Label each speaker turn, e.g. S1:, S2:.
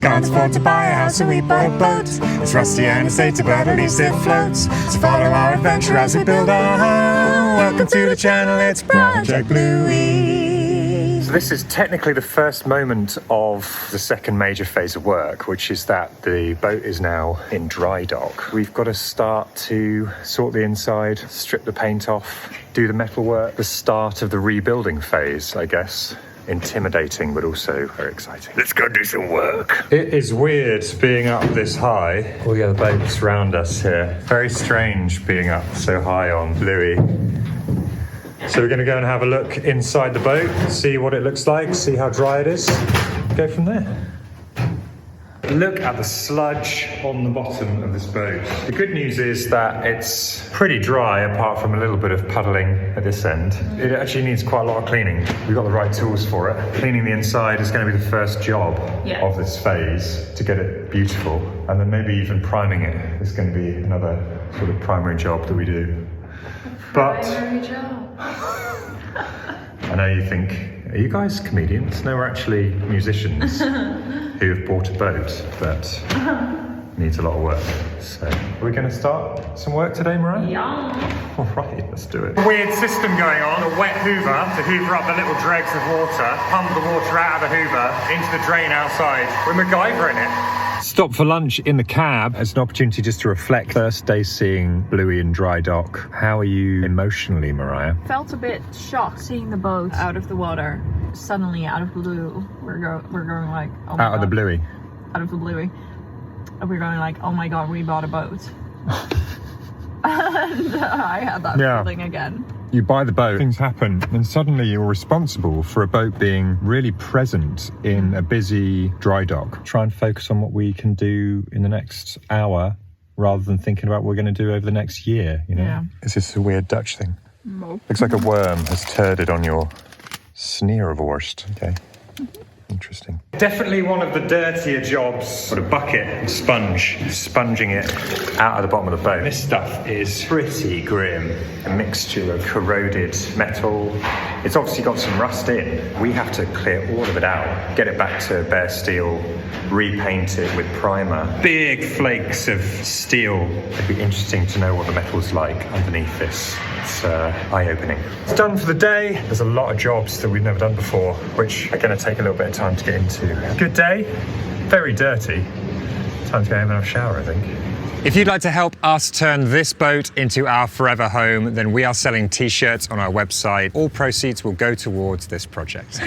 S1: Can't afford to buy a house, so we bought a boat. It's rusty and it's dated, but at least it floats. So follow our adventure as we build our home. Welcome to the channel, it's Project Bluey.
S2: So this is technically the first moment of the second major phase of work, which is that the boat is now in dry dock. We've got to start to sort the inside, strip the paint off, do the metal work. The start of the rebuilding phase, I guess. Intimidating, but also very exciting. Let's go do some work. It is weird being up this high. All the other boats around us here. Very strange being up so high on Bluey. So we're going to go and have a look inside the boat, see what it looks like, see how dry it is, go from there. Look at the sludge on the bottom of this boat. The good news is that it's pretty dry apart from a little bit of puddling at this end. It actually needs quite a lot of cleaning. We've got the right tools for it. Cleaning the inside is going to be the first job of this phase to get it beautiful. And then maybe even priming it is going to be another sort of primary job that we do.
S3: Primary job.
S2: I know you think, are you guys comedians? No, we're actually musicians who have bought a boat that needs a lot of work. So, are we going to start some work today, Mariah?
S3: Yeah.
S2: All right, let's do it. Weird system going on. A wet hoover to hoover up the little dregs of water, pump the water out of the hoover into the drain outside. We're MacGyvering it. Stop for lunch in the cab as an opportunity just to reflect. First day seeing Bluey in dry dock. How are you emotionally, Mariah?
S3: Felt a bit shocked seeing the boat out of the water. Suddenly, out of the blue, we're going like, oh my
S2: Out of the
S3: God.
S2: Bluey?
S3: Out of the Bluey. And we're going like, oh my God, we bought a boat. And I had that feeling again.
S2: You buy the boat, things happen, and suddenly you're responsible for a boat being really present in a busy dry dock. Try and focus on what we can do in the next hour rather than thinking about what we're going to do over the next year, you know?
S3: Yeah.
S2: Is this a weird Dutch thing?
S3: Nope.
S2: Looks like a worm has turded on your sneerwurst. Okay. Interesting. Definitely one of the dirtier jobs. Got a bucket and sponge, sponging it out of the bottom of the boat. This stuff is pretty grim. A mixture of corroded metal. It's obviously got some rust in. We have to clear all of it out, get it back to bare steel, repaint it with primer. Big flakes of steel. It'd be interesting to know what the metal's like underneath this. It's eye-opening. It's done for the day. There's a lot of jobs that we've never done before, which are going to take a little bit of time to get into. Good day. Very dirty. Time to go home and have a shower, I think. If you'd like to help us turn this boat into our forever home, then we are selling T-shirts on our website. All proceeds will go towards this project.